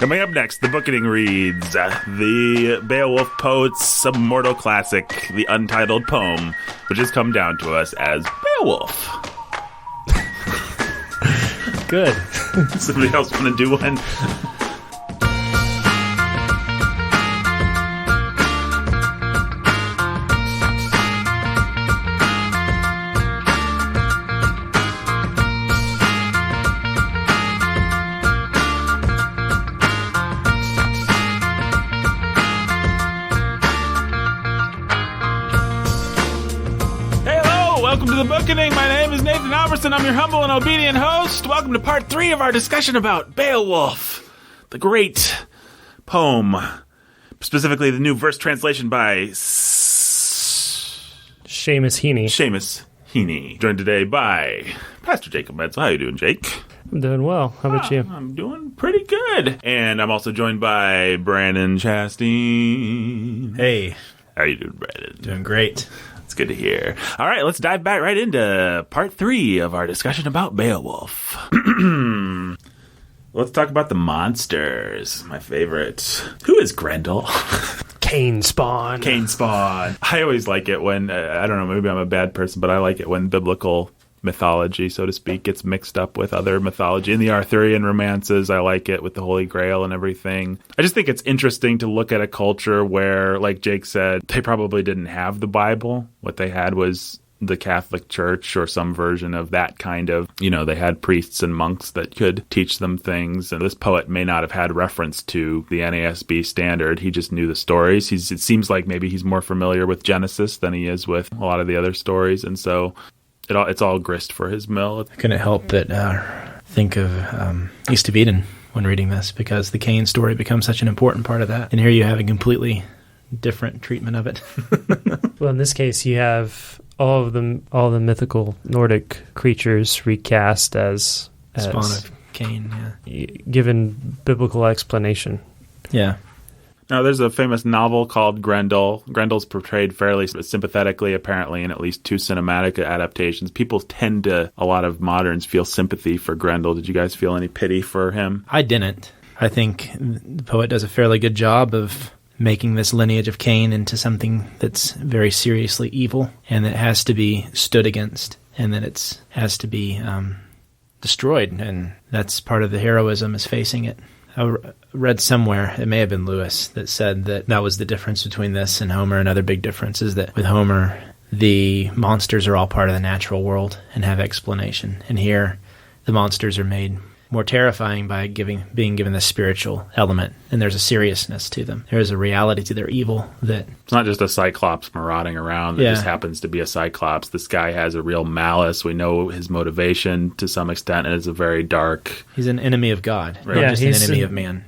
Coming up next, the Bookening reads the Beowulf poet's immortal classic, the untitled poem, which has come down to us as Beowulf. Good. Somebody else want to do one? Welcome to the Bookening. My name is Nathan Alberson. I'm your humble and obedient host. Welcome to part 3 of our discussion about Beowulf, the great poem, specifically the new verse translation by Seamus Heaney. Seamus Heaney. Joined today by Pastor Jacob Metzel. How you doing, Jake? I'm doing well. How about you? I'm doing pretty good. And I'm also joined by Brandon Chastain. Hey. How you doing, Brandon? Doing great. It's good to hear. All right, let's dive back right into part 3 of our discussion about Beowulf. Let's talk about the monsters. My favorite. Who is Grendel? Cain spawn. Cain spawn. I always like it when, I don't know, maybe I'm a bad person, but I like it when biblical mythology, so to speak, gets mixed up with other mythology. In the Arthurian romances, I like it with the Holy Grail and everything. I just think it's interesting to look at a culture where, like Jake said, they probably didn't have the Bible. What they had was the Catholic Church or some version of that kind of, they had priests and monks that could teach them things. And this poet may not have had reference to the NASB standard. He just knew the stories. It seems like maybe he's more familiar with Genesis than he is with a lot of the other stories. And so it's all grist for his mill. I couldn't help but think of East of Eden when reading this, because the Cain story becomes such an important part of that. And here you have a completely different treatment of it. Well, in this case, you have all the mythical Nordic creatures recast as Spawn of Cain, yeah. Given biblical explanation. Yeah. Now, there's a famous novel called Grendel. Grendel's portrayed fairly sympathetically, apparently, in at least 2 cinematic adaptations. People tend to, a lot of moderns, feel sympathy for Grendel. Did you guys feel any pity for him? I didn't. I think the poet does a fairly good job of making this lineage of Cain into something that's very seriously evil and that has to be stood against and that it has to be destroyed. And that's part of the heroism, is facing it. I read somewhere, it may have been Lewis, that said that was the difference between this and Homer. Another big difference is that with Homer, the monsters are all part of the natural world and have explanation. And here, the monsters are made more terrifying by being given the spiritual element. And there's a seriousness to them. There is a reality to their evil that... It's not just a Cyclops marauding around that just happens to be a Cyclops. This guy has a real malice. We know his motivation to some extent, and it's a very dark... He's an enemy of God, right? Not just an enemy of man.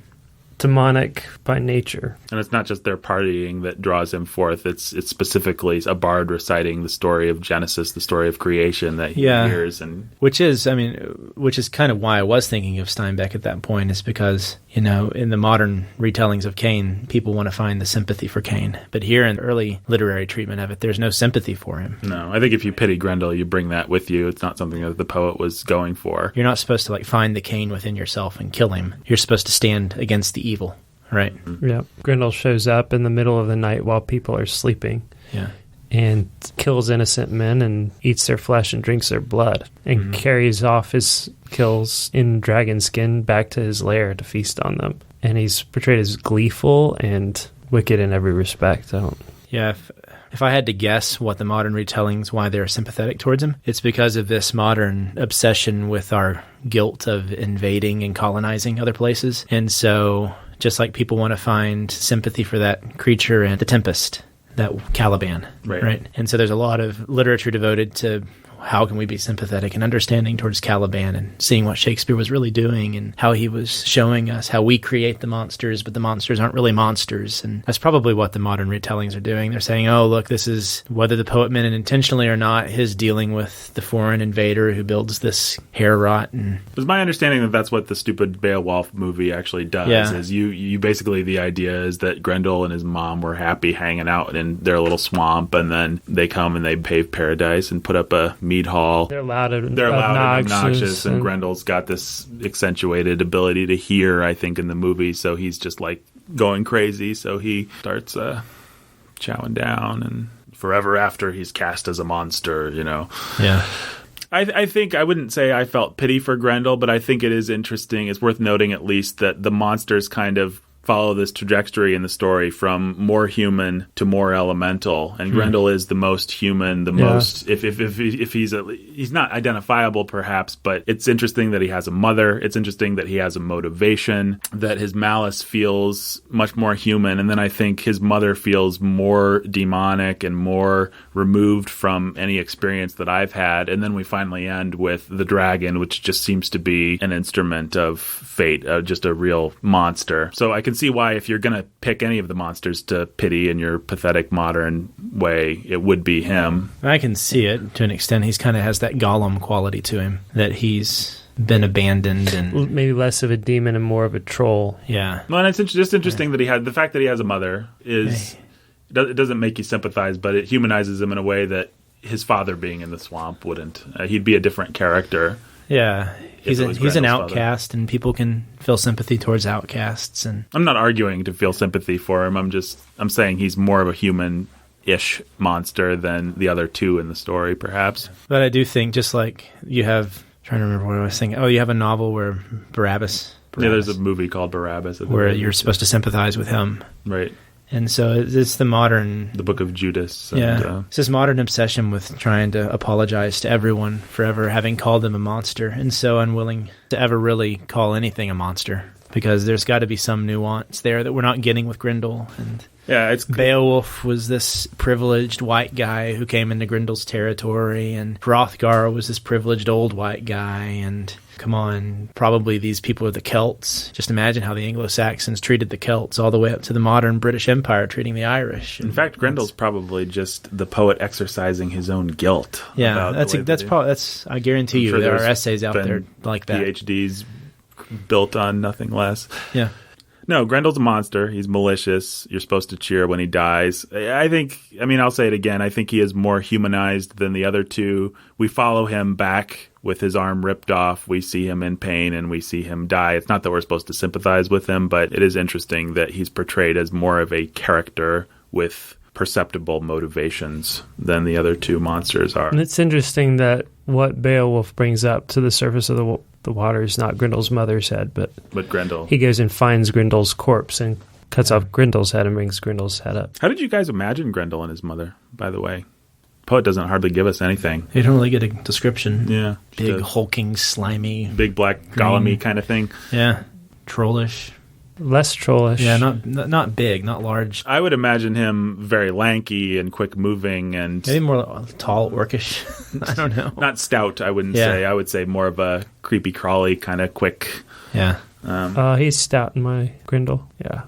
Demonic by nature. And it's not just their partying that draws him forth. It's specifically a bard reciting the story of Genesis, the story of creation that he hears. And which is kind of why I was thinking of Steinbeck at that point, is because, in the modern retellings of Cain, people want to find the sympathy for Cain. But here in the early literary treatment of it, there's no sympathy for him. No, I think if you pity Grendel, you bring that with you. It's not something that the poet was going for. You're not supposed to find the Cain within yourself and kill him. You're supposed to stand against the evil, right? Yeah. Grendel shows up in the middle of the night while people are sleeping. Yeah. And kills innocent men and eats their flesh and drinks their blood and carries off his kills in dragon skin back to his lair to feast on them. And he's portrayed as gleeful and wicked in every respect. Yeah, if I had to guess what the modern retellings, why they're sympathetic towards him, it's because of this modern obsession with our guilt of invading and colonizing other places. And so, just like people want to find sympathy for that creature in The Tempest, that Caliban, right? And so there's a lot of literature devoted to how can we be sympathetic and understanding towards Caliban and seeing what Shakespeare was really doing and how he was showing us how we create the monsters, but the monsters aren't really monsters. And that's probably what the modern retellings are doing. They're saying, oh, look, this is, whether the poet meant it intentionally or not, his dealing with the foreign invader who builds this hair rot. And it was my understanding that that's what the stupid Beowulf movie actually does. Is you basically, the idea is that Grendel and his mom were happy hanging out in their little swamp, and then they come and they pave paradise and put up a mead hall. They're loud and They're loud and obnoxious, and and Grendel's got this accentuated ability to hear, I think, in the movie, so he's just like going crazy, so he starts chowing down, and forever after he's cast as a monster, you know. Yeah. I think I wouldn't say I felt pity for Grendel, but I think it is interesting. It's worth noting at least that the monsters kind of follow this trajectory in the story from more human to more elemental, and Grendel is the most human, the most if he's not identifiable perhaps, but it's interesting that he has a mother, it's interesting that he has a motivation, that his malice feels much more human, and then I think his mother feels more demonic and more removed from any experience that I've had, and then we finally end with the dragon, which just seems to be an instrument of fate, just a real monster. So I can see why, if you're going to pick any of the monsters to pity in your pathetic modern way, it would be him. I can see it to an extent. He's kind of has that Gollum quality to him, that he's been abandoned and maybe less of a demon and more of a troll. Yeah. Well, and it's just interesting that he had the fact that he has a mother is it doesn't make you sympathize, but it humanizes him in a way that his father being in the swamp wouldn't. He'd be a different character. Yeah. He's an outcast, father. And people can feel sympathy towards outcasts. And I'm not arguing to feel sympathy for him. I'm saying he's more of a human-ish monster than the other two in the story, perhaps. But I do think, just like you have, I'm trying to remember what I was thinking. Oh, you have a novel where Barabbas. Yeah, there's a movie called Barabbas. Where you're supposed to sympathize with him. Right. And so it's the modern... The Book of Judas. It's this modern obsession with trying to apologize to everyone for ever having called them a monster, and so unwilling to ever really call anything a monster, because there's got to be some nuance there that we're not getting with Grendel. And it's Beowulf was this privileged white guy who came into Grendel's territory, and Hrothgar was this privileged old white guy, and... Come on, probably these people are the Celts. Just imagine how the Anglo-Saxons treated the Celts all the way up to the modern British Empire treating the Irish. In fact, Grendel's probably just the poet exercising his own guilt. Yeah, that's I guarantee you there are essays out there like that. PhDs built on nothing less. Yeah. No, Grendel's a monster. He's malicious. You're supposed to cheer when he dies. I'll say it again. I think he is more humanized than the other two. We follow him back with his arm ripped off. We see him in pain and we see him die. It's not that we're supposed to sympathize with him, but it is interesting that he's portrayed as more of a character with perceptible motivations than the other two monsters are. And it's interesting that what Beowulf brings up to the surface of the water is not Grendel's mother's head, but Grendel. He goes and finds Grendel's corpse and cuts off Grendel's head and brings Grendel's head up. How did you guys imagine Grendel and his mother, by the way? Poet doesn't hardly give us anything. You don't really get a description. Yeah. Big, hulking, slimy. Big, black, Gollum-y kind of thing. Yeah. Trollish. Less trollish. Yeah, not big, not large. I would imagine him very lanky and quick-moving and... Maybe more tall, orcish. I don't know. Not stout, I wouldn't say. I would say more of a creepy-crawly kind of quick... Yeah. He's stout in my Grendel. Yeah.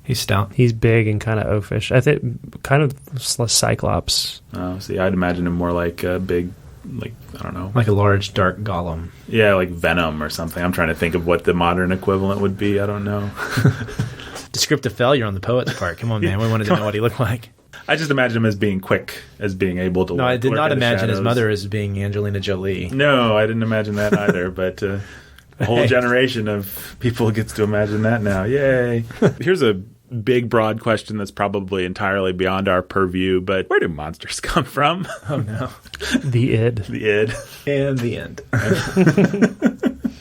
He's stout. He's big and kind of oafish. I think kind of Cyclops. Oh, see, I'd imagine him more like a big, like, I don't know. Like a large, dark Gollum. Yeah, like Venom or something. I'm trying to think of what the modern equivalent would be. I don't know. Descriptive failure on the poet's part. Come on, man. We wanted to know what he looked like. I just imagine him as being quick, as being able to... No, I did not imagine his mother as being Angelina Jolie. No, I didn't imagine that either, but... a whole generation of people gets to imagine that now. Yay. Here's a big, broad question that's probably entirely beyond our purview, but where do monsters come from? Oh, no. The id. The id. And the end.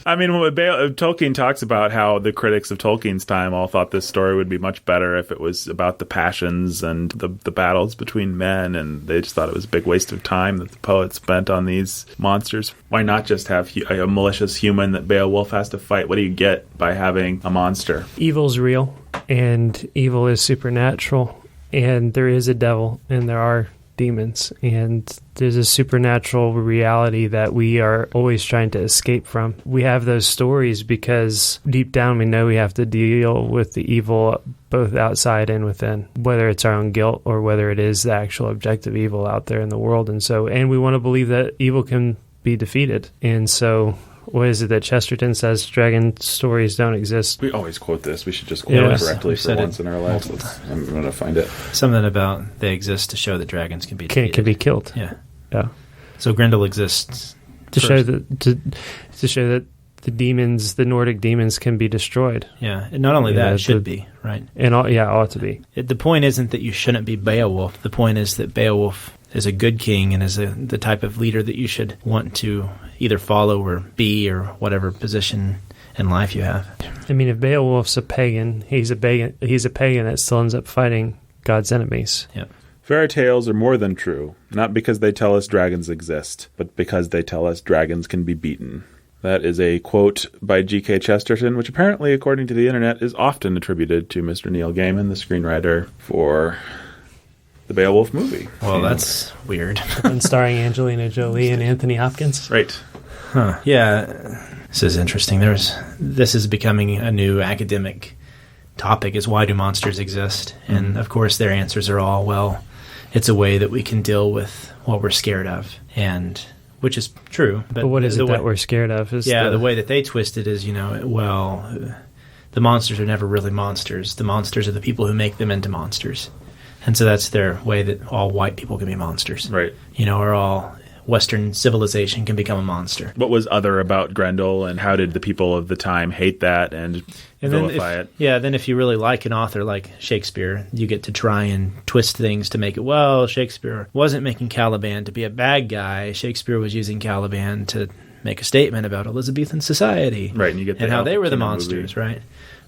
I mean, Tolkien talks about how the critics of Tolkien's time all thought this story would be much better if it was about the passions and the battles between men, and they just thought it was a big waste of time that the poet spent on these monsters. Why not just have a malicious human that Beowulf has to fight? What do you get by having a monster? Evil's real, and evil is supernatural, and there is a devil, and there are demons, and there's a supernatural reality that we are always trying to escape from. We have those stories because deep down we know we have to deal with the evil both outside and within, whether it's our own guilt or whether it is the actual objective evil out there in the world. And we want to believe that evil can be defeated. And so what is it that Chesterton says? Dragon stories don't exist. We always quote this. We should just quote it correctly for once in our lives. I'm going to find it. Something about they exist to show that dragons can be defeated. Can be killed. Yeah. Yeah. So Grendel exists to first. show that the demons, the Nordic demons, can be destroyed. Yeah, and not only that, it should be, right? And ought to be. The point isn't that you shouldn't be Beowulf. The point is that Beowulf is a good king and is the type of leader that you should want to either follow or be, or whatever position in life you have. I mean, if Beowulf's a pagan, he's a pagan that still ends up fighting God's enemies. Yeah. Fairy tales are more than true, not because they tell us dragons exist, but because they tell us dragons can be beaten. That is a quote by G.K. Chesterton, which apparently, according to the internet, is often attributed to Mr. Neil Gaiman, the screenwriter for the Beowulf movie. Well, that's weird. And starring Angelina Jolie and Anthony Hopkins. Right. Huh. Yeah, this is interesting. This is becoming a new academic topic, is why do monsters exist? And, of course, their answers are all, well, it's a way that we can deal with what we're scared of, and which is true. But what is it that we're scared of? The way that they twist it is, the monsters are never really monsters. The monsters are the people who make them into monsters. And so that's their way that all white people can be monsters. Right. Or all Western civilization can become a monster. What was other about Grendel, and how did the people of the time hate that and vilify it? Yeah, then if you really like an author like Shakespeare, you get to try and twist things to make it, well, Shakespeare wasn't making Caliban to be a bad guy. Shakespeare was using Caliban to make a statement about Elizabethan society. Right, and you get how they were the monsters, right?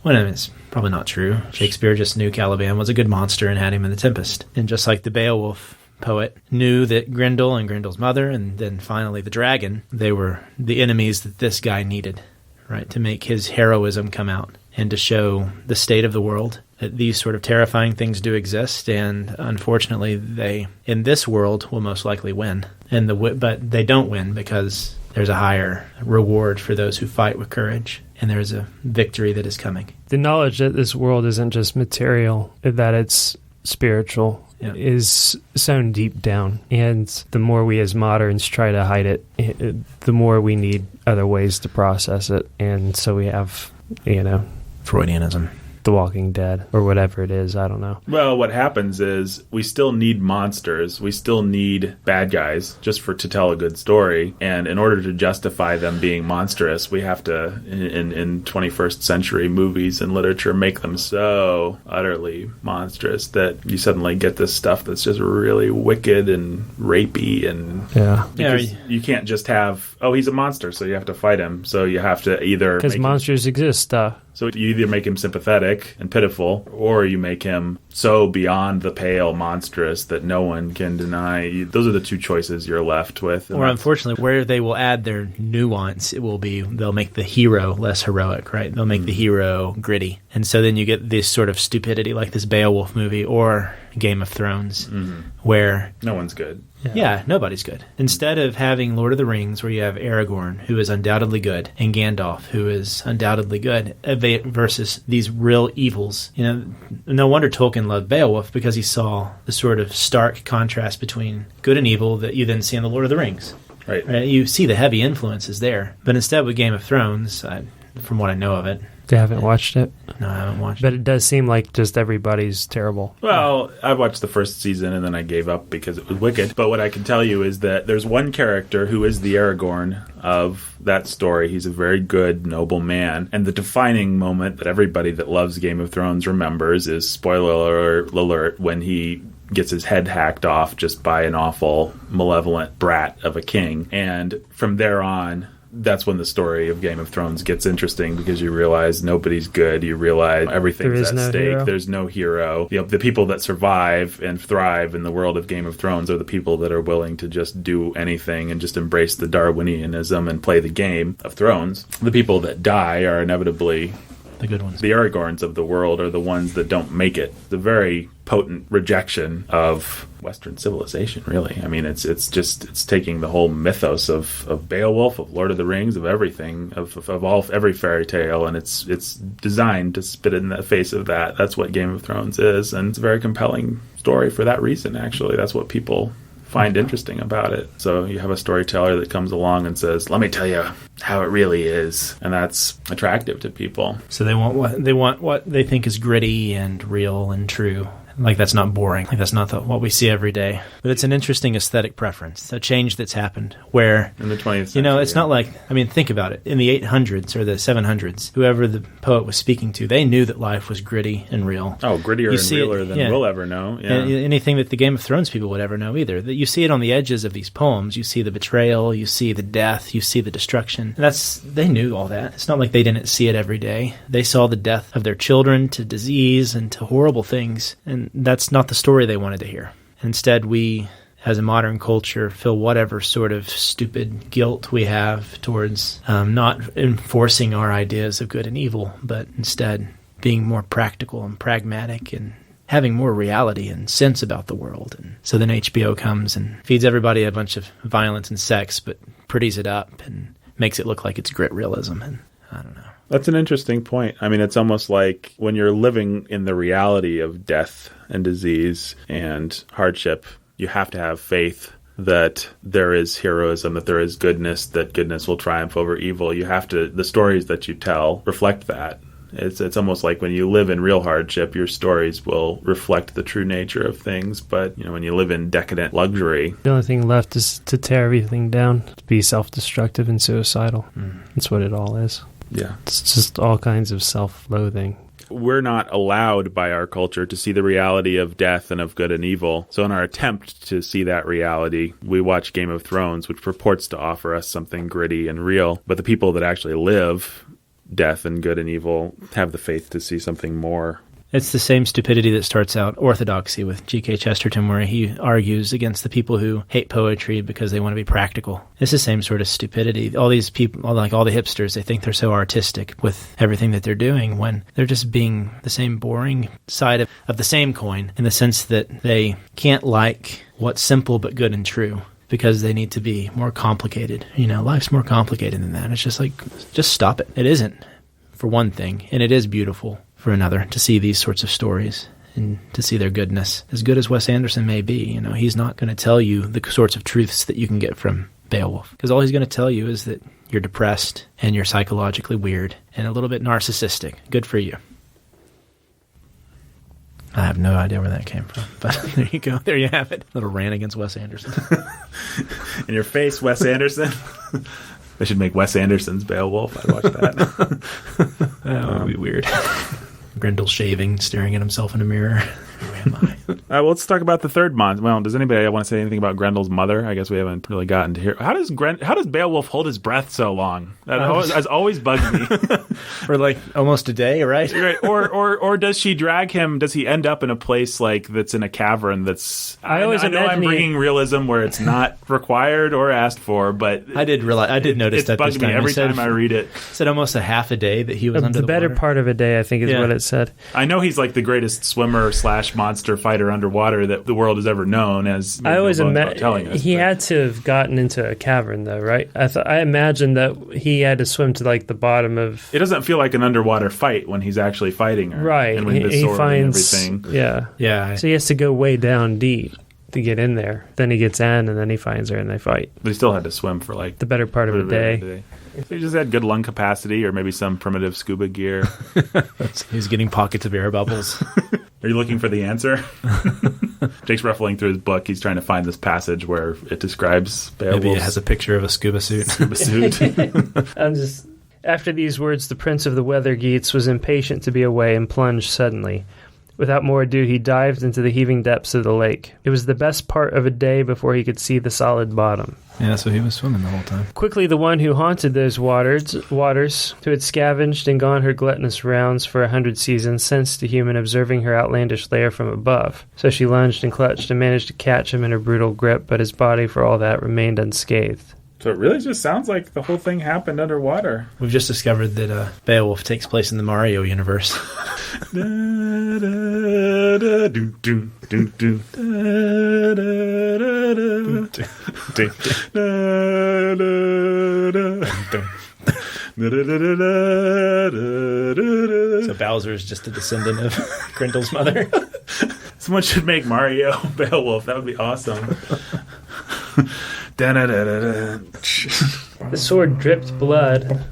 Well, I mean, it's probably not true. Shakespeare just knew Caliban was a good monster and had him in The Tempest. And just like the Beowulf poet knew that Grendel and Grendel's mother, and then finally the dragon, they were the enemies that this guy needed, right, to make his heroism come out and to show the state of the world that these sort of terrifying things do exist, and unfortunately they, in this world, will most likely win. But they don't win because there's a higher reward for those who fight with courage, and there's a victory that is coming. The knowledge that this world isn't just material, that it's spiritual, is sown deep down. And the more we as moderns try to hide it, the more we need other ways to process it. And so we have, Freudianism. The Walking Dead, or whatever it is, I don't know. Well, what happens is we still need monsters. We still need bad guys just to tell a good story. And in order to justify them being monstrous, we have to, in 21st century movies and literature, make them so utterly monstrous that you suddenly get this stuff that's just really wicked and rapey. And because you can't just have, he's a monster, so you have to fight him. So you have to either... Because monsters exist, So you either make him sympathetic and pitiful, or you make him so beyond the pale monstrous that no one can deny. Those are the two choices you're left with. Or unfortunately, where they will add their nuance, it will be they'll make the hero less heroic, right? They'll make the hero gritty. And so then you get this sort of stupidity like this Beowulf movie or Game of Thrones, where... No one's good. Yeah, nobody's good. Instead of having Lord of the Rings, where you have Aragorn, who is undoubtedly good, and Gandalf, who is undoubtedly good, versus these real evils. No wonder Tolkien loved Beowulf, because he saw the sort of stark contrast between good and evil that you then see in the Lord of the Rings. Right. You see the heavy influences there. But instead with Game of Thrones, from what I know of it... You haven't watched it? No, I haven't watched it. But it does seem like just everybody's terrible. Well, I watched the first season and then I gave up because it was wicked. But what I can tell you is that there's one character who is the Aragorn of that story. He's a very good, noble man. And the defining moment that everybody that loves Game of Thrones remembers is, spoiler alert, when he gets his head hacked off just by an awful, malevolent brat of a king. And from there on... That's when the story of Game of Thrones gets interesting, because you realize nobody's good. You realize everything's at stake. Hero. There's no hero. The people that survive and thrive in the world of Game of Thrones are the people that are willing to just do anything and just embrace the Darwinianism and play the game of Thrones. The people that die are inevitably... The good ones. The Aragorns of the world are the ones that don't make it. The very potent rejection of Western civilization, really. I mean, it's taking the whole mythos of Beowulf, of Lord of the Rings, of everything, of every fairy tale, and it's designed to spit in the face of that. That's what Game of Thrones is, and it's a very compelling story for that reason, actually. That's what people find interesting about it. So you have a storyteller that comes along and says, let me tell you how it really is, and that's attractive to people. So they want what they think is gritty and real and true, Like, that's not boring. Like, that's not what we see every day. But it's an interesting aesthetic preference, a change that's happened where, in the 20th century, it's not like, I mean, think about it. In the 800s or the 700s, whoever the poet was speaking to, they knew that life was gritty and real. Oh, grittier and realer than we'll ever know. Yeah. And anything that the Game of Thrones people would ever know either. That you see it on the edges of these poems. You see the betrayal, you see the death, you see the destruction. They knew all that. It's not like they didn't see it every day. They saw the death of their children to disease and to horrible things, and that's not the story they wanted to hear. Instead, we, as a modern culture, feel whatever sort of stupid guilt we have towards not enforcing our ideas of good and evil, but instead being more practical and pragmatic and having more reality and sense about the world. And so then HBO comes and feeds everybody a bunch of violence and sex, but pretties it up and makes it look like it's grit realism. And I don't know. That's an interesting point. I mean, it's almost like when you're living in the reality of death and disease and hardship, you have to have faith that there is heroism, that there is goodness, that goodness will triumph over evil. You have to, the stories that you tell reflect that. It's almost like when you live in real hardship, your stories will reflect the true nature of things. But, when you live in decadent luxury, the only thing left is to tear everything down, to be self-destructive and suicidal. That's what it all is. Yeah. It's just all kinds of self-loathing. We're not allowed by our culture to see the reality of death and of good and evil. So in our attempt to see that reality, we watch Game of Thrones, which purports to offer us something gritty and real. But the people that actually live death and good and evil have the faith to see something more. It's the same stupidity that starts out Orthodoxy with G.K. Chesterton, where he argues against the people who hate poetry because they want to be practical. It's the same sort of stupidity. All these people, like all the hipsters, they think they're so artistic with everything that they're doing when they're just being the same boring side of the same coin, in the sense that they can't like what's simple but good and true, because they need to be more complicated. Life's more complicated than that. It's just like, just stop it. It isn't, for one thing, and it is beautiful for another to see these sorts of stories and to see their goodness. As good as Wes Anderson may be, he's not going to tell you the sorts of truths that you can get from Beowulf, because all he's going to tell you is that you're depressed and you're psychologically weird and a little bit narcissistic. Good for you. I have no idea where that came from, but there you go. There you have it. A little rant against Wes Anderson. In your face, Wes Anderson. They should make Wes Anderson's Beowulf. I'd watch that. That would be weird. Grendel shaving, staring at himself in a mirror. Who am I? Well, let's talk about the third monster. Well, does anybody want to say anything about Grendel's mother? I guess we haven't really gotten to hear. How does Beowulf hold his breath so long? That has always bugged me. For like almost a day, right? Right. Or does she drag him? Does he end up in a place like that's in a cavern? That's I know I'm bringing realism where it's not required or asked for, but I did notice that bugged me every time I read it. It said almost a half a day that he was under the better water. Part of a day, I think, is what it said. I know he's like the greatest swimmer / monster fighter underwater that the world has ever known. As I always imagine he had to have gotten into a cavern, though, right? I imagined that he had to swim to like the bottom of. It doesn't feel like an underwater fight when he's actually fighting her, right? And with the sword finds and everything, yeah. So he has to go way down deep to get in there. Then he gets in, and then he finds her, and they fight. But he still had to swim for like the better part of a day. He just had good lung capacity, or maybe some primitive scuba gear. He's getting pockets of air bubbles. Are you looking for the answer? Jake's ruffling through his book. He's trying to find this passage where it describes Beowulf. Maybe it has a picture of a scuba suit. After these words, the prince of the weather geats was impatient to be away and plunged suddenly. Without more ado, he dived into the heaving depths of the lake. It was the best part of a day before he could see the solid bottom. Yeah, so he was swimming the whole time. Quickly the one who haunted those waters, who had scavenged and gone her gluttonous rounds for 100 seasons, sensed a human observing her outlandish lair from above. So she lunged and clutched and managed to catch him in her brutal grip, but his body, for all that, remained unscathed. So it really just sounds like the whole thing happened underwater. We've just discovered that Beowulf takes place in the Mario universe. So Bowser is just a descendant of Grendel's mother. Someone should make Mario Beowulf. That would be awesome. The sword dripped blood.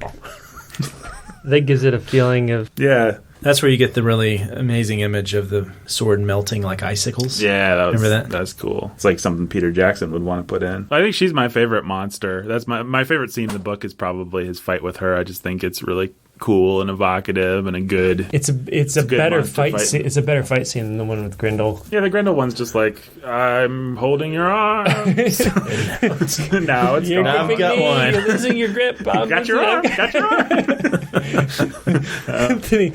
That gives it a feeling of... Yeah. That's where you get the really amazing image of the sword melting like icicles. Yeah, Remember that? That's cool. It's like something Peter Jackson would want to put in. I think she's my favorite monster. That's my favorite scene in the book is probably his fight with her. I just think it's really cool and evocative and a good. It's a better fight scene. It's a better fight scene than the one with Grendel. Yeah, the Grendel one's just like, I'm holding your arms. Now it's You're gone. I've got one. You're losing your grip. Got your arm. Got your arm. Then he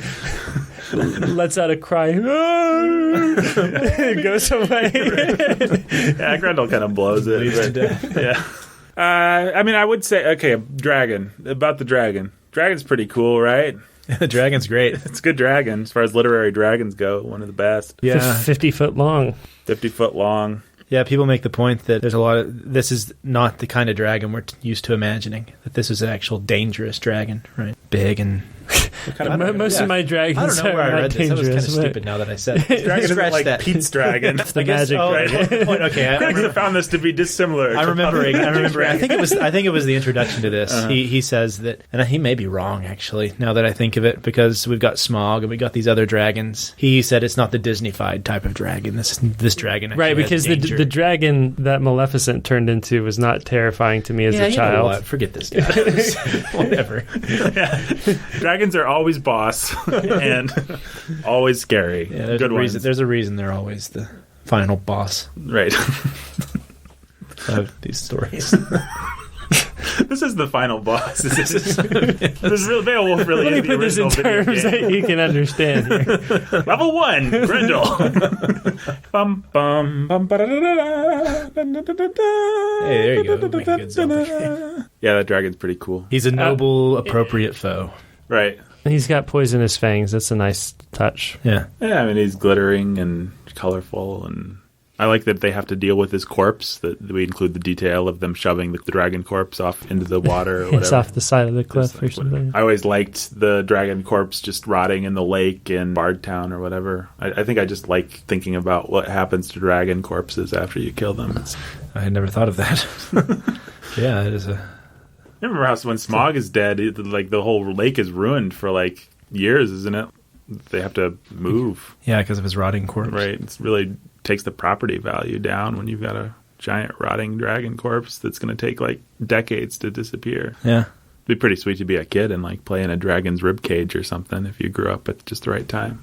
lets out a cry. It goes away. Yeah, Grendel kind of blows it. Bleeds to death. Yeah. I mean, I would say, okay, dragon. About the dragon. Dragon's pretty cool, right? The dragon's great. It's a good dragon. As far as literary dragons go, one of the best. Yeah. 50 foot long. 50 foot long. Yeah, people make the point that there's a lot of... This is not the kind of dragon we're used to imagining. That this is an actual dangerous dragon, right? Big and... Most of my dragons I don't know are where I not read this. That was kind of dangerous, but- stupid now that I said it. Dragon isn't Scratch like that. Pete's dragon. It's the magic dragon. Okay, Critics have found this to be dissimilar. I remember. I think it was the introduction to this. Uh-huh. He says that, and he may be wrong actually. Now that I think of it, because we've got Smaug and we got these other dragons. He said it's not the Disney-fied type of dragon. This dragon, actually Right, because has danger. the dragon that Maleficent turned into was not terrifying to me as a You know child. what? Forget this guy. Whatever. Yeah. Dragons are always boss and always scary. Yeah, there's Good a reason. ones. There's a reason they're always the final boss Right. of these stories. This is the final boss. This is real. Beowulf really Let me is the put this in original video terms game. that you can understand here. Level 1, Grendel. Bum, bum, bum, ba-da-da-da-da, da-da-da-da-da. Hey, there you go. Make a good Zelda. Yeah, that dragon's pretty cool. He's a noble, appropriate foe. Right. He's got poisonous fangs. That's a nice touch. Yeah. Yeah, I mean, he's glittering and colorful, and I like that they have to deal with his corpse, that we include the detail of them shoving the dragon corpse off into the water or whatever. It's off the side of the cliff Just or like something. I always liked the dragon corpse just rotting in the lake in Bardtown or whatever. I think I just like thinking about what happens to dragon corpses after you kill them. I had never thought of that. Yeah, it is a... Remember how when Smaug is dead, like the whole lake is ruined for like years, isn't it? They have to move. Yeah, because of his rotting corpse. Right. It's really takes the property value down when you've got a giant rotting dragon corpse that's going to take like decades to disappear. Yeah. It'd be pretty sweet to be a kid and like play in a dragon's rib cage or something if you grew up at just the right time.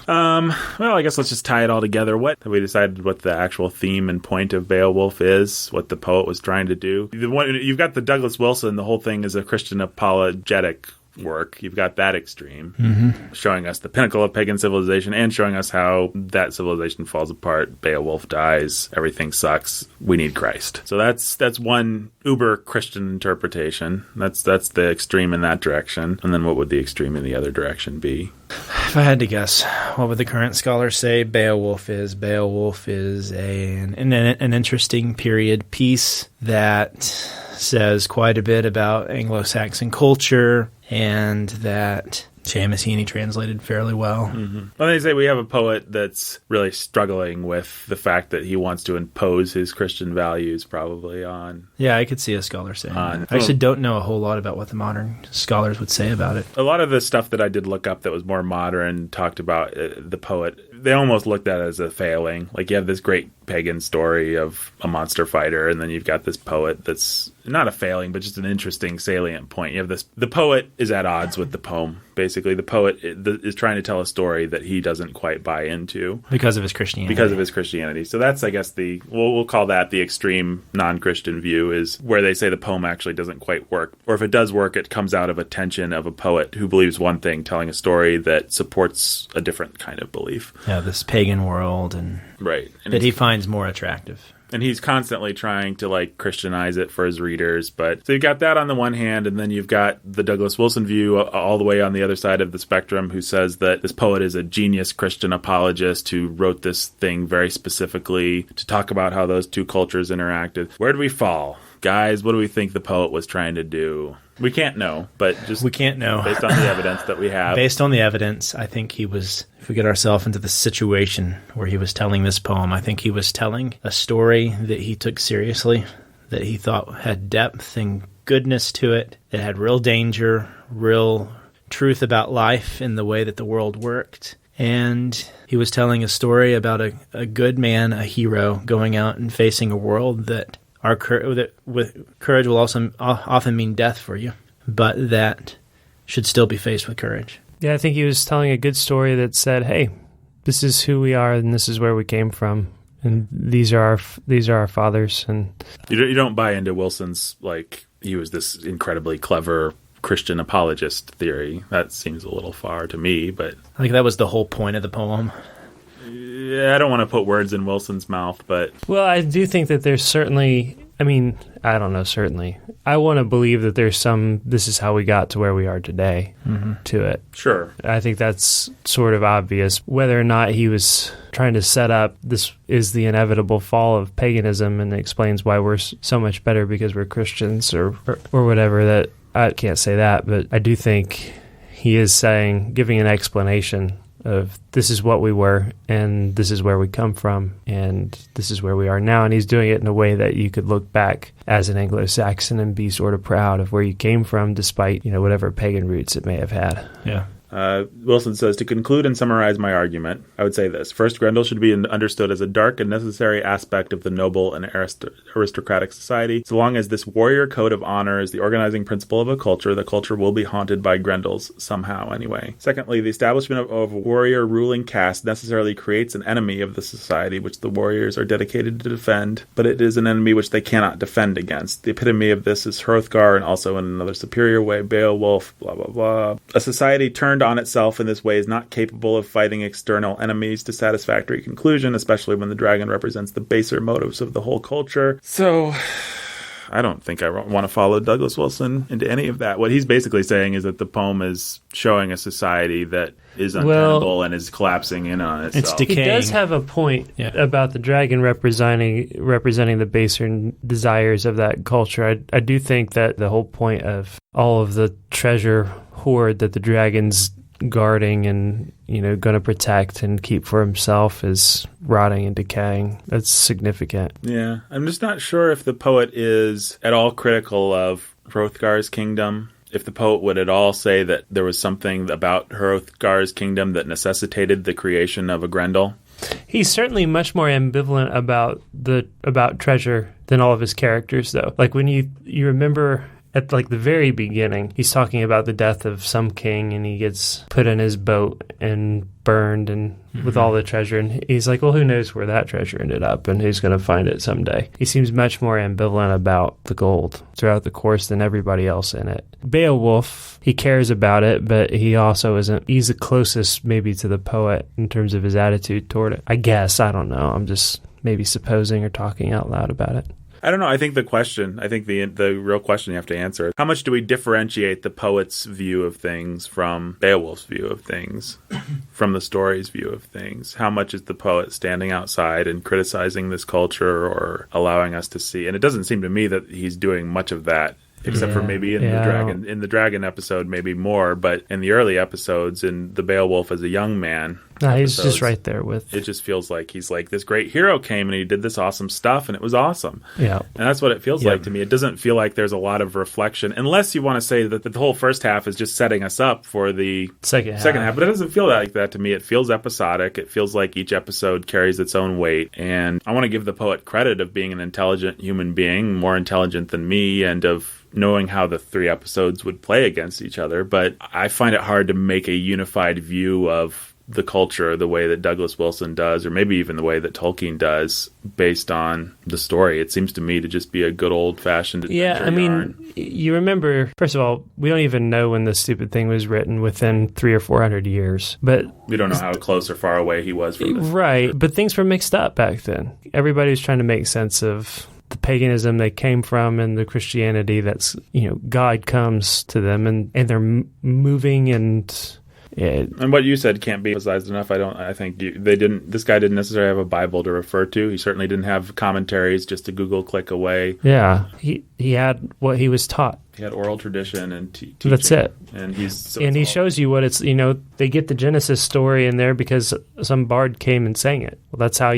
Well, I guess let's just tie it all together. We decided what the actual theme and point of Beowulf is, what the poet was trying to do. You've got the Douglas Wilson, the whole thing is a Christian apologetic work. You've got that extreme, showing us the pinnacle of pagan civilization and showing us how that civilization falls apart. Beowulf dies. Everything sucks. We need Christ. So that's one uber Christian interpretation. That's the extreme in that direction. And then what would the extreme in the other direction be? If I had to guess, what would the current scholars say Beowulf is? Beowulf is an interesting period piece that says quite a bit about Anglo-Saxon culture, and that Seamus Heaney translated fairly well. Well, they say we have a poet that's really struggling with the fact that he wants to impose his Christian values probably on... Yeah, I could see a scholar saying that. I actually don't know a whole lot about what the modern scholars would say about it. A lot of the stuff that I did look up that was more modern talked about the poet. They almost looked at it as a failing. Like you have this great pagan story of a monster fighter, and then you've got this poet that's not a failing, but just an interesting salient point. You have the poet is at odds with the poem. Basically, the poet is trying to tell a story that he doesn't quite buy into. Because of his Christianity. So that's, I guess, we'll call that the extreme non-Christian view, is where they say the poem actually doesn't quite work. Or if it does work, it comes out of a tension of a poet who believes one thing, telling a story that supports a different kind of belief. Yeah, this pagan world, and right. And that he finds more attractive. And he's constantly trying to like Christianize it for his readers. But so you've got that on the one hand, and then you've got the Douglas Wilson view all the way on the other side of the spectrum, who says that this poet is a genius Christian apologist who wrote this thing very specifically to talk about how those two cultures interacted. Where do we fall? Guys, what do we think the poet was trying to do? We can't know, but just we can't know based on the evidence that we have. Based on the evidence, I think he was, if we get ourselves into the situation where he was telling this poem, I think he was telling a story that he took seriously, that he thought had depth and goodness to it, that had real danger, real truth about life and the way that the world worked. And he was telling a story about a good man, a hero, going out and facing a world that with courage will also often mean death for you, but that should still be faced with courage. Yeah, I think he was telling a good story that said, hey, this is who we are and this is where we came from. And these are our fathers. And you don't buy into Wilson's, like, he was this incredibly clever Christian apologist theory. That seems a little far to me, but I think that was the whole point of the poem. Yeah, I don't want to put words in Wilson's mouth, but... Well, I do think that there's certainly... I mean, I don't know, certainly. I want to believe that there's some, this is how we got to where we are today to it. Sure. I think that's sort of obvious. Whether or not he was trying to set up, this is the inevitable fall of paganism and it explains why we're so much better because we're Christians or whatever, that I can't say that, but I do think he is saying, giving an explanation of this is what we were and this is where we come from and this is where we are now. And he's doing it in a way that you could look back as an Anglo-Saxon and be sort of proud of where you came from despite, whatever pagan roots it may have had. Yeah. Wilson says, to conclude and summarize my argument, I would say this. First, Grendel should be understood as a dark and necessary aspect of the noble and aristocratic society. So long as this warrior code of honor is the organizing principle of a culture, the culture will be haunted by Grendels, somehow anyway. Secondly, the establishment of a warrior ruling caste necessarily creates an enemy of the society which the warriors are dedicated to defend, but it is an enemy which they cannot defend against. The epitome of this is Hrothgar, and also in another superior way, Beowulf, blah, blah, blah. A society turned on itself in this way is not capable of fighting external enemies to satisfactory conclusion, especially when the dragon represents the baser motives of the whole culture. So I don't think I want to follow Douglas Wilson into any of that. What he's basically saying is that the poem is showing a society that is untenable and is collapsing in on itself. It's decaying. He does have a point about the dragon representing the baser desires of that culture. I do think that the whole point of all of the treasure hoard that the dragon's guarding and going to protect and keep for himself is rotting and decaying. That's significant. Yeah, I'm just not sure if the poet is at all critical of Hrothgar's kingdom. If the poet would at all say that there was something about Hrothgar's kingdom that necessitated the creation of a Grendel. He's certainly much more ambivalent about treasure than all of his characters, though. Like when you remember at like the very beginning, he's talking about the death of some king and he gets put in his boat and burned and with all the treasure. And he's like, well, who knows where that treasure ended up and who's going to find it someday. He seems much more ambivalent about the gold throughout the course than everybody else in it. Beowulf, he cares about it, but he also isn't, he's the closest maybe to the poet in terms of his attitude toward it. I guess, I don't know. I'm just maybe supposing or talking out loud about it. I don't know. I think the real question you have to answer is, how much do we differentiate the poet's view of things from Beowulf's view of things, from the story's view of things? How much is the poet standing outside and criticizing this culture or allowing us to see? And it doesn't seem to me that he's doing much of that, except for maybe in the dragon episode, maybe more. But in the early episodes, in the Beowulf as a young man, he's just right there with. It just feels like he's like, this great hero came and he did this awesome stuff and it was awesome. Yeah, and that's what it feels like to me. It doesn't feel like there's a lot of reflection, unless you want to say that the whole first half is just setting us up for the second half. But it doesn't feel like that to me. It feels episodic. It feels like each episode carries its own weight. And I want to give the poet credit of being an intelligent human being, more intelligent than me, and of knowing how the three episodes would play against each other. But I find it hard to make a unified view of the culture the way that Douglas Wilson does, or maybe even the way that Tolkien does, based on the story. It seems to me to just be a good old-fashioned adventure yarn. You remember, first of all, we don't even know when this stupid thing was written, within 300 or 400 years. But we don't know how close or far away he was from this. Right, but things were mixed up back then. Everybody was trying to make sense of the paganism they came from and the Christianity that's, God comes to them and they're moving and... Yeah. And what you said can't be emphasized enough. This guy didn't necessarily have a Bible to refer to. He certainly didn't have commentaries just to Google click away. Yeah. He had what he was taught. He had oral tradition and teaching. That's it. And he shows you what it's, they get the Genesis story in there because some bard came and sang it. Well, that's how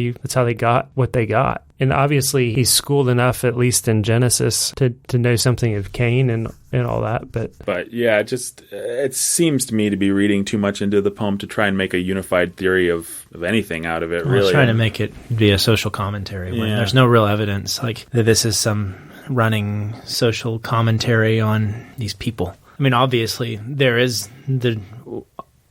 they got what they got. And obviously he's schooled enough, at least in Genesis, to know something of Cain and all that. But yeah, it seems to me to be reading too much into the poem to try and make a unified theory of anything out of it, really. It's trying to make it be a social commentary when there's no real evidence like that this is some running social commentary on these people. I mean, obviously, there is the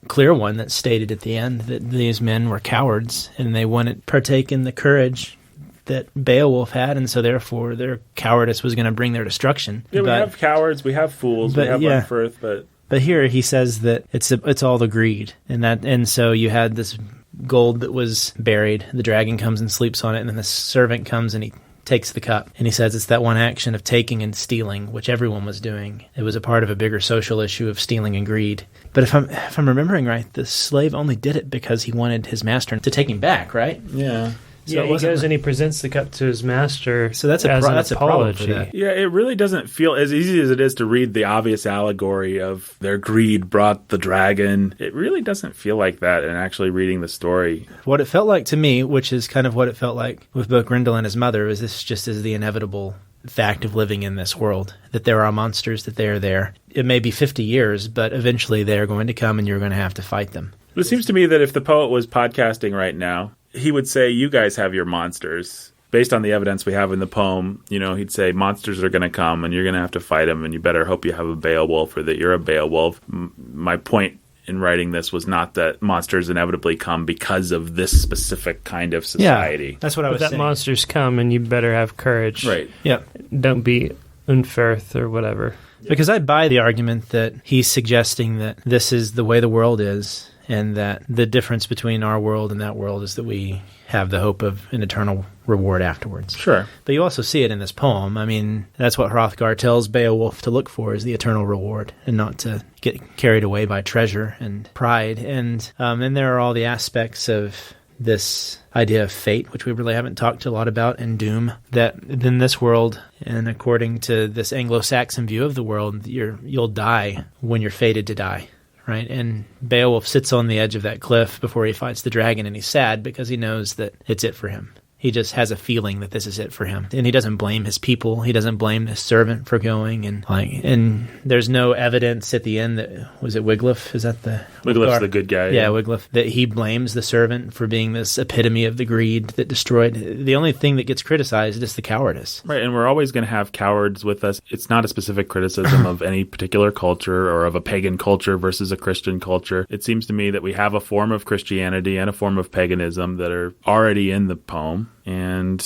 clear one that's stated at the end that these men were cowards and they wouldn't partake in the courage that Beowulf had, and so therefore their cowardice was going to bring their destruction. Yeah, we have cowards, we have fools, we have Unferth, but here he says that it's all the greed, and so you had this gold that was buried. The dragon comes and sleeps on it, and then the servant comes and he takes the cup, and he says it's that one action of taking and stealing, which everyone was doing. It was a part of a bigger social issue of stealing and greed. But if I'm remembering right, the slave only did it because he wanted his master to take him back, right? Yeah. So he goes and he presents the cup to his master. So that's a problem for that. Yeah, it really doesn't feel as easy as it is to read the obvious allegory of their greed brought the dragon. It really doesn't feel like that in actually reading the story. What it felt like to me, which is kind of what it felt like with both Grendel and his mother, is this just is the inevitable fact of living in this world, that there are monsters, that they are there. It may be 50 years, but eventually they are going to come and you're going to have to fight them. It seems to me that if the poet was podcasting right now, he would say, you guys have your monsters. Based on the evidence we have in the poem, he'd say monsters are going to come and you're going to have to fight them, and you better hope you have a Beowulf or that you're a Beowulf. My point in writing this was not that monsters inevitably come because of this specific kind of society. Yeah, that's what I was saying. That monsters come and you better have courage. Right. Yeah. Don't be Unferth or whatever. Because I buy the argument that he's suggesting that this is the way the world is, and that the difference between our world and that world is that we have the hope of an eternal reward afterwards. Sure. But you also see it in this poem. I mean, that's what Hrothgar tells Beowulf to look for, is the eternal reward, and not to get carried away by treasure and pride. And there are all the aspects of this idea of fate, which we really haven't talked a lot about, and doom, that in this world, and according to this Anglo-Saxon view of the world, you'll die when you're fated to die. Right, and Beowulf sits on the edge of that cliff before he fights the dragon, and he's sad because he knows that it's it for him. He just has a feeling that this is it for him, and he doesn't blame his people. He doesn't blame his servant for going, and there's no evidence at the end that was it Wiglaf? Is that the Wiglaf's the good guy? Yeah, Wiglaf, that he blames the servant for being this epitome of the greed that destroyed. The only thing that gets criticized is the cowardice. Right, and we're always going to have cowards with us. It's not a specific criticism of any particular culture or of a pagan culture versus a Christian culture. It seems to me that we have a form of Christianity and a form of paganism that are already in the poem. And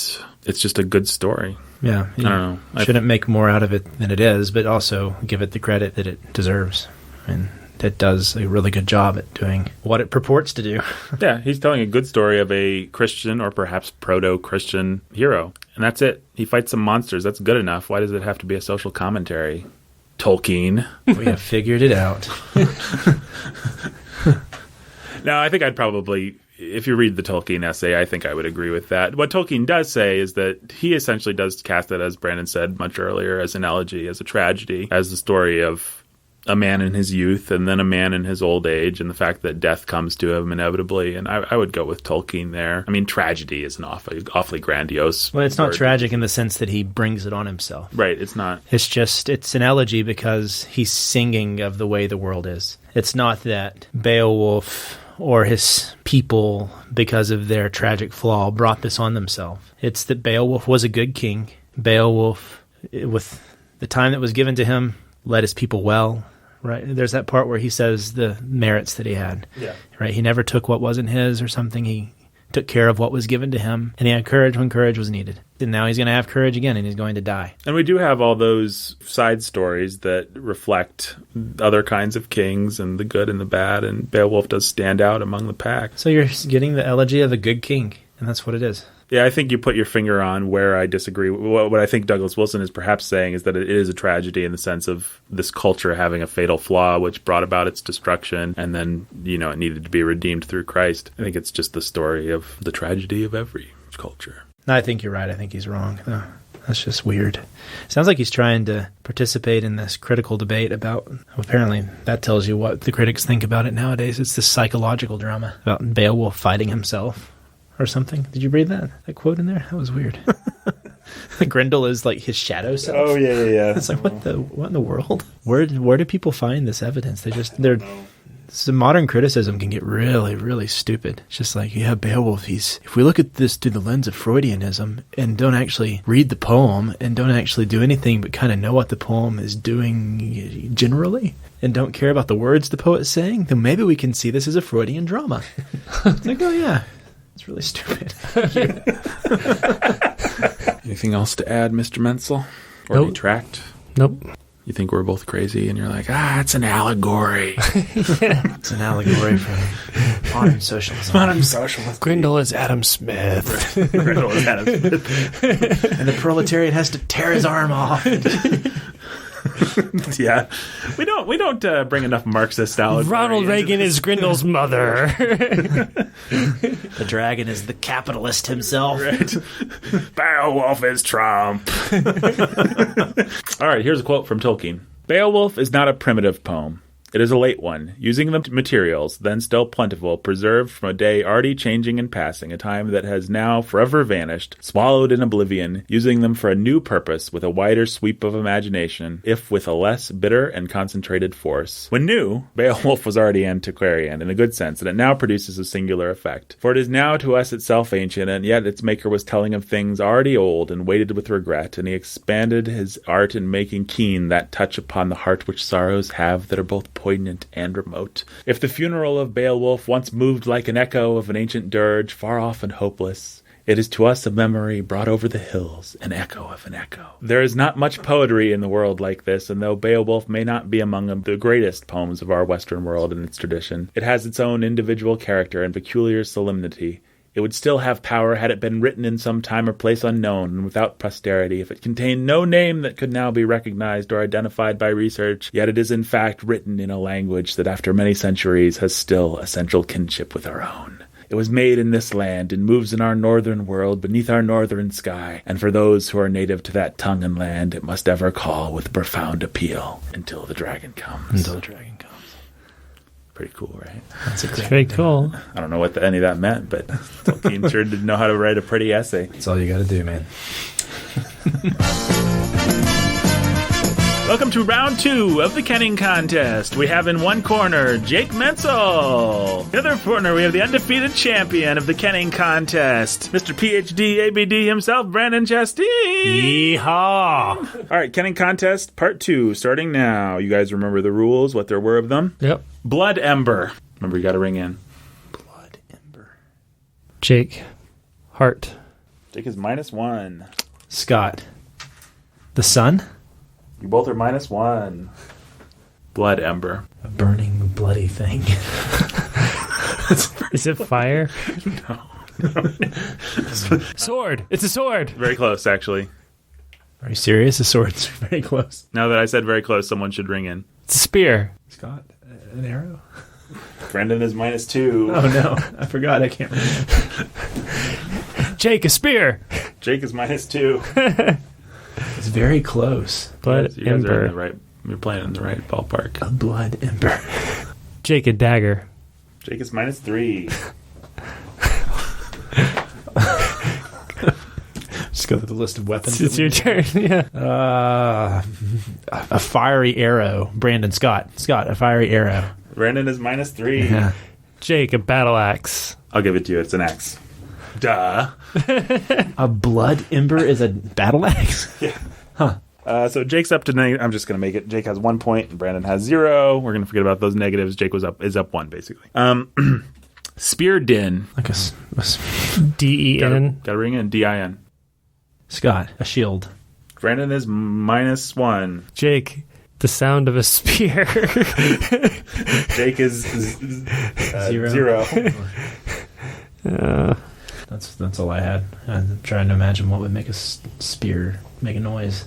it's just a good story. Yeah. I don't know. Shouldn't make more out of it than it is, but also give it the credit that it deserves. And it does a really good job at doing what it purports to do. Yeah, he's telling a good story of a Christian or perhaps proto-Christian hero. And that's it. He fights some monsters. That's good enough. Why does it have to be a social commentary? Tolkien. We have figured it out. No, I think I'd probably... If you read the Tolkien essay, I think I would agree with that. What Tolkien does say is that he essentially does cast it, as Brandon said much earlier, as an elegy, as a tragedy, as the story of a man in his youth and then a man in his old age, and the fact that death comes to him inevitably. And I would go with Tolkien there. I mean, tragedy is an awfully grandiose Well, it's not word. tragic in the sense that he brings it on himself. Right, it's not. It's an elegy because he's singing of the way the world is. It's not that Beowulf or his people, because of their tragic flaw, brought this on themselves. It's that Beowulf was a good king. Beowulf, with the time that was given to him, led his people well. Right? There's that part where he says the merits that he had. Yeah. Right? He never took what wasn't his or something. He took care of what was given to him, and he had courage when courage was needed. And now he's going to have courage again, and he's going to die. And we do have all those side stories that reflect other kinds of kings and the good and the bad, and Beowulf does stand out among the pack. So you're getting the elegy of a good king, and that's what it is. Yeah, I think you put your finger on where I disagree. What I think Douglas Wilson is perhaps saying is that it is a tragedy in the sense of this culture having a fatal flaw which brought about its destruction, and then, it needed to be redeemed through Christ. I think it's just the story of the tragedy of every culture. No, I think you're right. I think he's wrong. No, that's just weird. Sounds like he's trying to participate in this critical debate about, apparently that tells you what the critics think about it nowadays. It's this psychological drama about Beowulf fighting himself. or something. Did you read that quote in there? That was weird. Grendel is like his shadow self. Oh yeah. It's like what in the world? Where do people find this evidence? Some modern criticism can get really, really stupid. It's just like, yeah, Beowulf, if we look at this through the lens of Freudianism and don't actually read the poem and don't actually do anything but kind of know what the poem is doing generally and don't care about the words the poet's saying, then maybe we can see this as a Freudian drama. It's like, oh yeah, it's really stupid. Anything else to add, Mr. Menzel? Or Nope. retract? Nope. You think we're both crazy, and you're like, it's an allegory. It's an allegory for modern socialism. Modern socialism. Grendel is Adam Smith. Grendel is Adam Smith. And the proletariat has to tear his arm off. Yeah, we don't bring enough Marxist allegory. Ronald Reagan is Grendel's mother. The dragon is the capitalist himself. Right. Beowulf is Trump. All right, here's a quote from Tolkien. Beowulf is not a primitive poem. It is a late one, using the materials, then still plentiful, preserved from a day already changing and passing, a time that has now forever vanished, swallowed in oblivion, using them for a new purpose, with a wider sweep of imagination, if with a less bitter and concentrated force. When new, Beowulf was already antiquarian, in a good sense, and it now produces a singular effect. For it is now to us itself ancient, and yet its maker was telling of things already old, and weighted with regret, and he expanded his art in making keen that touch upon the heart which sorrows have that are both poignant and remote. If the funeral of Beowulf once moved like an echo of an ancient dirge, far off and hopeless, it is to us a memory brought over the hills, an echo of an echo. There is not much poetry in the world like this, and though Beowulf may not be among the greatest poems of our Western world in its tradition, it has its own individual character and peculiar solemnity. It would still have power had it been written in some time or place unknown and without posterity, if it contained no name that could now be recognized or identified by research, yet it is in fact written in a language that after many centuries has still essential kinship with our own. It was made in this land and moves in our northern world beneath our northern sky, and for those who are native to that tongue and land, it must ever call with profound appeal until the dragon comes. Until the dragon comes. Pretty cool, right? That's It's pretty cool. I don't know what any of that meant, but Tolkien sure did know how to write a pretty essay. That's all you got to do, man. Welcome to round 2 of the Kenning contest. We have in one corner Jake Menzel. In the other corner, we have the undefeated champion of the Kenning contest, Mr. PhD ABD himself, Brandon Chasteen. Yeehaw! All right, Kenning contest part 2, starting now. You guys remember the rules, what there were of them? Yep. Blood Ember. Remember, you got to ring in. Blood Ember. Jake. Heart. Jake is -1. Scott. The sun? You both are -1. Blood Ember. A burning, bloody thing. Is it fire? No. Sword. It's a sword. Very close, actually. Are you serious? The sword's very close. Now that I said very close, someone should ring in. It's a spear. Scott, an arrow? Brendan is -2. Oh no, I forgot. I can't remember. Jake, a spear. Jake is -2. It's very close. Blood You guys are in ember. the right. You're playing in the right ballpark. A blood ember. Jake, a dagger. Jake is -3. Just go through the list of weapons. It's your turn. Yeah. A fiery arrow. Brandon Scott. Scott, a fiery arrow. Brendan is -3. Yeah. Jake, a battle axe. I'll give it to you. It's an X. Duh. A blood ember is a battle axe? Yeah. Huh. So Jake's up to I'm just gonna make it. Jake has 1 point and Brandon has 0. We're gonna forget about those negatives. Jake is up 1 basically. Spear Din. Like a D-E-N. Gotta ring in. D-I-N. Scott, a shield. Brandon is -1. Jake, the sound of a spear. Jake is 0. 0. That's all I had. I'm trying to imagine what would make a spear make a noise.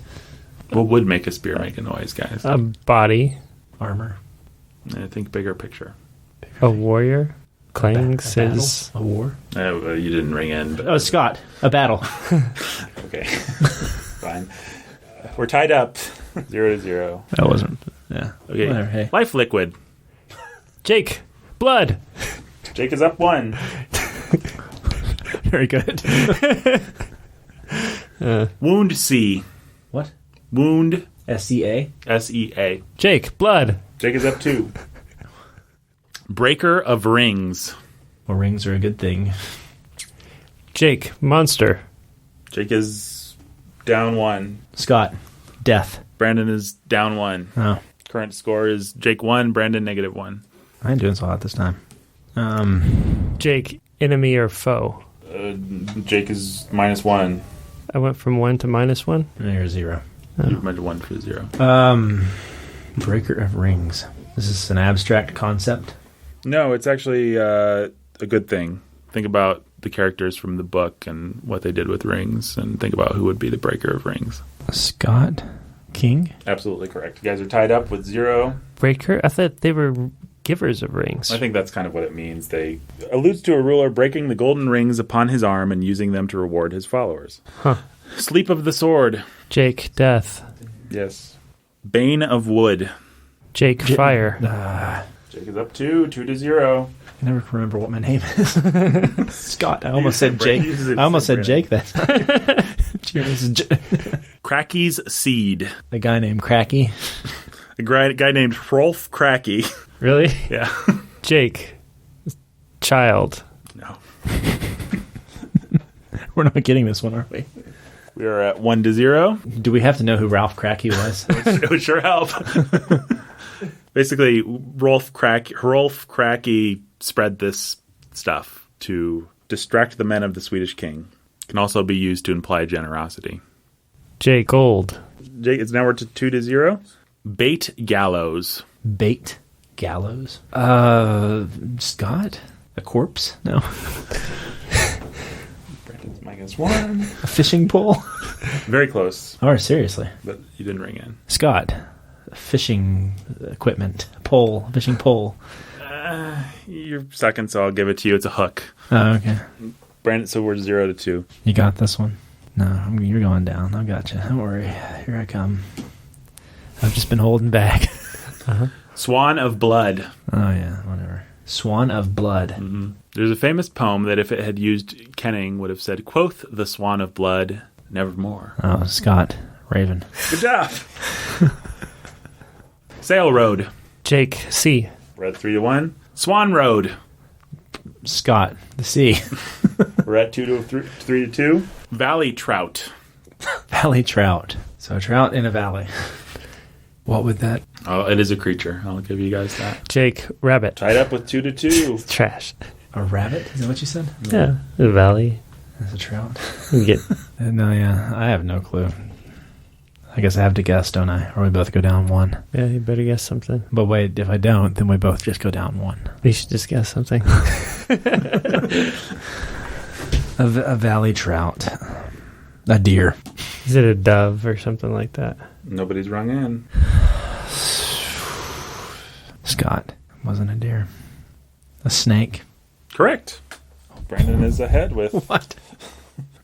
What would make a spear make a noise, guys? A body. Armor. I think bigger picture. A warrior. Clangs A battle? his... A war? You didn't ring in. But Oh, Scott, a battle. okay. Fine. We're tied up. 0-0. That wasn't. Yeah. Okay. Whatever, hey. Life liquid. Jake, blood. Jake is up 1. Very good. Wound C. What? Wound SEA? SEA. Jake, blood. Jake is up 2. Breaker of rings. Well, rings are a good thing. Jake, monster. Jake is down 1. Scott, death. Brandon is down 1. Oh, Current score is Jake 1, Brandon -1. I ain't doing so hot this time. Jake, enemy or foe. Jake is -1. I went from 1 to -1. You're 0. You went 1 for 0. Breaker of rings. Is this an abstract concept? No, it's actually a good thing. Think about the characters from the book and what they did with rings, and think about who would be the breaker of rings. Scott King? Absolutely correct. You guys are tied up with 0. Breaker? I thought they were givers of rings. I think that's kind of what it means. They alludes to a ruler breaking the golden rings upon his arm and using them to reward his followers. Huh. Sleep of the sword. Jake, death. Yes. Bane of wood. Jake, fire. Jake is up 2 to 0. I never can remember what my name is. Scott. I almost said Jake. I almost said Jake that time. Cracky's seed. A guy named Cracky. A guy named Rolf Cracky. Really? Yeah. Jake, child. No. We're not getting this one, are we? We are at 1 to 0. Do we have to know who Ralph Cracky was? It would sure help. Basically, Rolf Cracky spread this stuff to distract the men of the Swedish king. It can also be used to imply generosity. Jake, old. Jake, it's now we're to 2 to 0. Bait gallows. Bait gallows? Scott? A corpse? No. Brandon's -1. A fishing pole? Very close, Oh, seriously. but you didn't ring in. Scott. Fishing equipment. Pole. Fishing pole. You're second, so I'll give it to you. It's a hook. Oh, okay. Brandon, so we're 0 to 2. You got this one? No, you're going down. I got you. Don't worry. Here I come. I've just been holding back. Swan of blood. Oh, yeah. Whatever. Swan of blood. Mm-hmm. There's a famous poem that if it had used kenning would have said, "Quoth the swan of blood, nevermore." Oh, Scott. Raven. Good job. Sail road. Jake, sea. We're at 3 to 1. Swan road. Scott. The sea. We're at 3 to 2. Valley trout. Valley trout. So a trout in a valley. What would that... Oh, it is a creature. I'll give you guys that. Jake, rabbit. Tied up with 2 to 2. Trash. A rabbit? Is that what you said? Yeah, the valley. That's a trout. You get No, yeah. I have no clue. I guess I have to guess, don't I? Or we both go down 1. yeah, you better guess something. But wait, if I don't, then we both just go down 1. You should just guess something. A valley trout. A deer. Is it a dove or something like that? Nobody's rung in. Scott. Wasn't a deer. A snake. Correct. Brandon is ahead with What?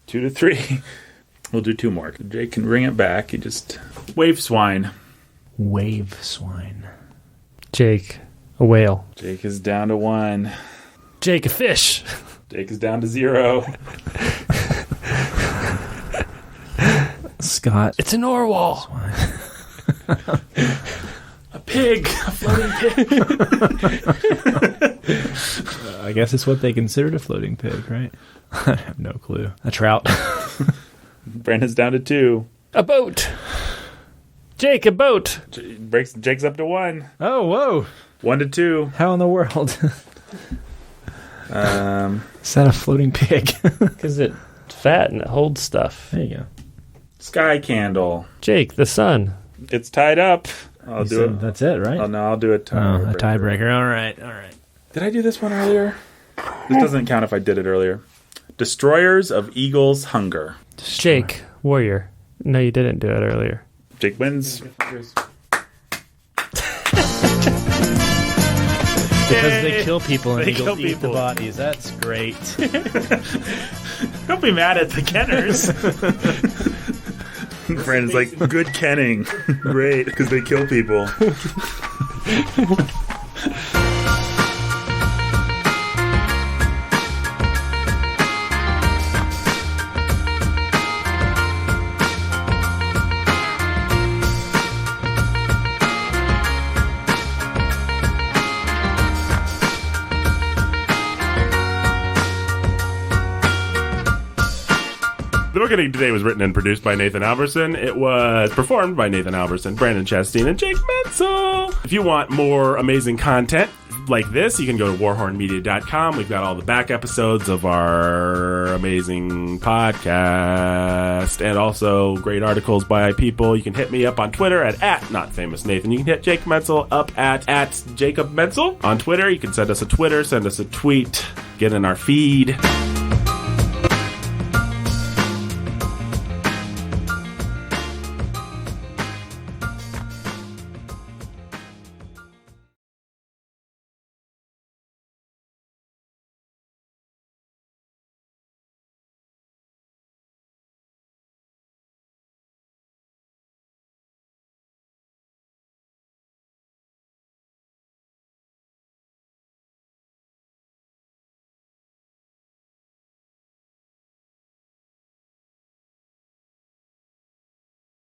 2 to 3. We'll do 2 more. Jake can bring it back. You just... Wave swine. Wave swine. Jake, a whale. Jake is down to 1. Jake, a fish. Jake is down to 0. Scott. It's a narwhal. Swine. A pig. A floating pig. I guess it's what they considered a floating pig, right? I have no clue. A trout. Brandon's down to 2. A boat. Jake, a boat. Jake's up to 1. Oh, whoa. 1 to 2. How in the world? Is that a floating pig? Because it's fat and it holds stuff. There you go. Sky candle. Jake, the sun. It's tied up. I'll You do said it. That's it, right? Oh, no, I'll do it. Oh, a tiebreaker. All right. Did I do this one earlier? This doesn't count if I did it earlier. Destroyers of Eagle's Hunger. Jake, warrior. No, you didn't do it earlier. Jake wins. Because they kill people and They eagles kill eat the people. bodies. That's great. Don't be mad at the Kenners. Brandon's like, good kenning. Great, because they kill people. The Bookening today was written and produced by Nathan Alberson. It was performed by Nathan Alberson, Brandon Chastain, and Jake Menzel. If you want more amazing content like this, you can go to warhornmedia.com. We've got all the back episodes of our amazing podcast and also great articles by people. You can hit me up on Twitter at @NotFamousNathan. You can hit Jake Menzel up at Jacob Menzel on Twitter. You can send us a Twitter, send us a tweet, get in our feed.